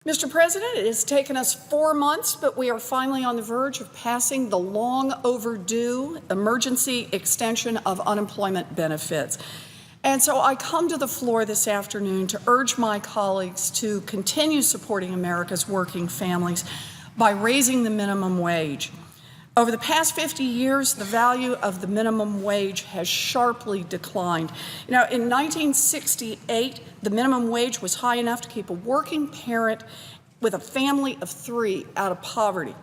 Mr. President, it has taken us 4 months, but we are finally on the verge of passing the long overdue emergency extension of unemployment benefits. And so I come to the floor this afternoon to urge my colleagues to continue supporting America's working families by raising the minimum wage. Over the past 50 years, the value of the minimum wage has sharply declined. In 1968, the minimum wage was high enough to keep a working parent with a family of 3 out of poverty.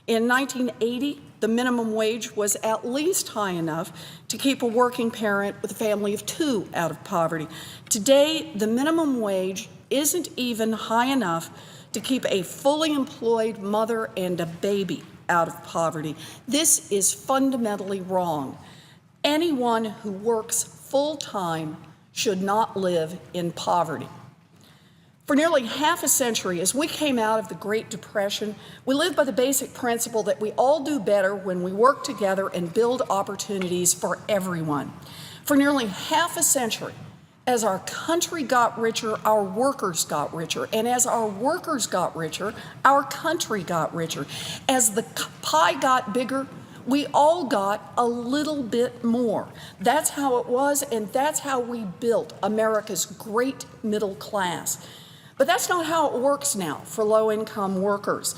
In 1980, the minimum wage was at least high enough to keep a working parent with a family of 2 out of poverty. Today, the minimum wage isn't even high enough to keep a fully employed mother and a baby out of poverty. This is fundamentally wrong. Anyone who works full-time should not live in poverty. For nearly half a century, as we came out of the Great Depression, we lived by the basic principle that we all do better when we work together and build opportunities for everyone. For nearly half a century, as our country got richer, our workers got richer. And as our workers got richer, our country got richer. As the pie got bigger, we all got a little bit more. That's how it was, and that's how we built America's great middle class. But that's not how it works now for low-income workers.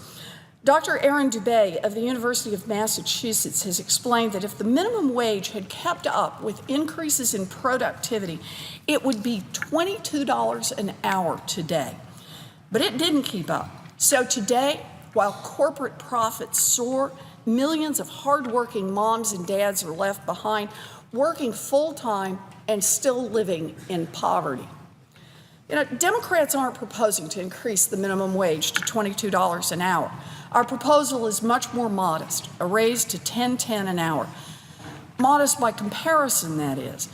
Dr. Aaron Dubay of the University of Massachusetts has explained that if the minimum wage had kept up with increases in productivity, it would be $22 an hour today. But it didn't keep up. So today, while corporate profits soar, millions of hardworking moms and dads are left behind, working full-time and still living in poverty. Democrats aren't proposing to increase the minimum wage to $22 an hour. Our proposal is much more modest, a raise to $10.10 an hour. Modest by comparison, that is.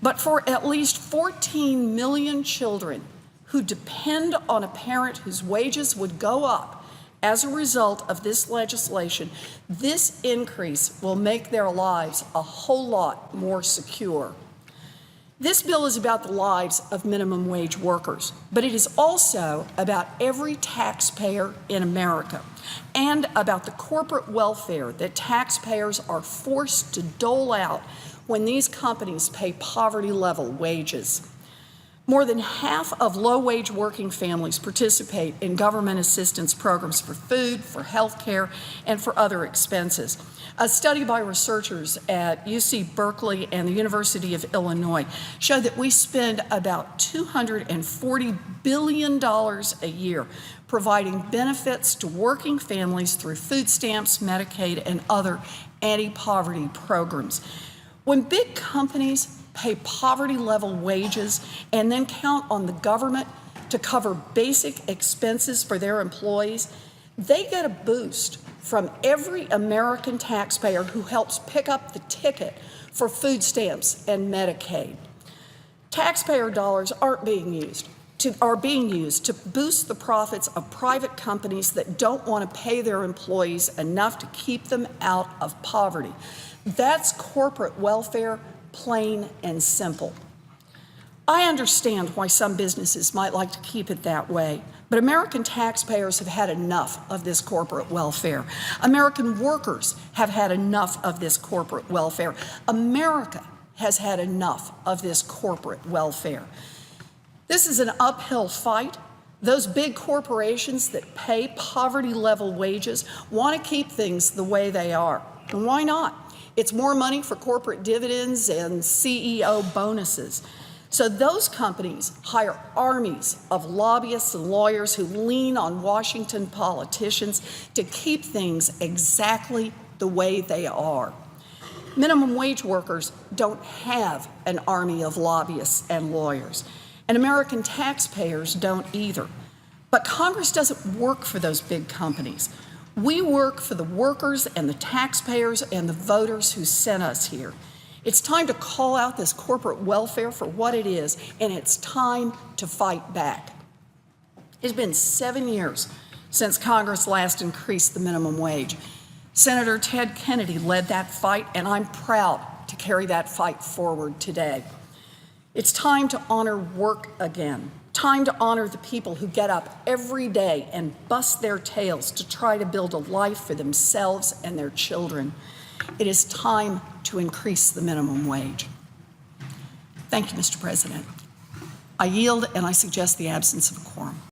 But for at least 14 million children who depend on a parent whose wages would go up as a result of this legislation, this increase will make their lives a whole lot more secure. This bill is about the lives of minimum wage workers, but it is also about every taxpayer in America and about the corporate welfare that taxpayers are forced to dole out when these companies pay poverty-level wages. More than half of low-wage working families participate in government assistance programs for food, for health care, and for other expenses. A study by researchers at UC Berkeley and the University of Illinois showed that we spend about $240 billion a year providing benefits to working families through food stamps, Medicaid, and other anti-poverty programs. When big companies pay poverty-level wages and then count on the government to cover basic expenses for their employees, they get a boost from every American taxpayer who helps pick up the ticket for food stamps and Medicaid. Taxpayer dollars are being used to boost the profits of private companies that don't want to pay their employees enough to keep them out of poverty. That's corporate welfare, plain and simple. I understand why some businesses might like to keep it that way, but American taxpayers have had enough of this corporate welfare. American workers have had enough of this corporate welfare. America has had enough of this corporate welfare. This is an uphill fight. Those big corporations that pay poverty-level wages want to keep things the way they are. And why not? It's more money for corporate dividends and CEO bonuses. So those companies hire armies of lobbyists and lawyers who lean on Washington politicians to keep things exactly the way they are. Minimum wage workers don't have an army of lobbyists and lawyers, and American taxpayers don't either. But Congress doesn't work for those big companies. We work for the workers and the taxpayers and the voters who sent us here. It's time to call out this corporate welfare for what it is, and it's time to fight back. It's been 7 years since Congress last increased the minimum wage. Senator Ted Kennedy led that fight, and I'm proud to carry that fight forward today. It's time to honor work again. time to honor the people who get up every day and bust their tails to try to build a life for themselves and their children. It is time to increase the minimum wage. Thank you, Mr. President. I yield, and I suggest the absence of a quorum.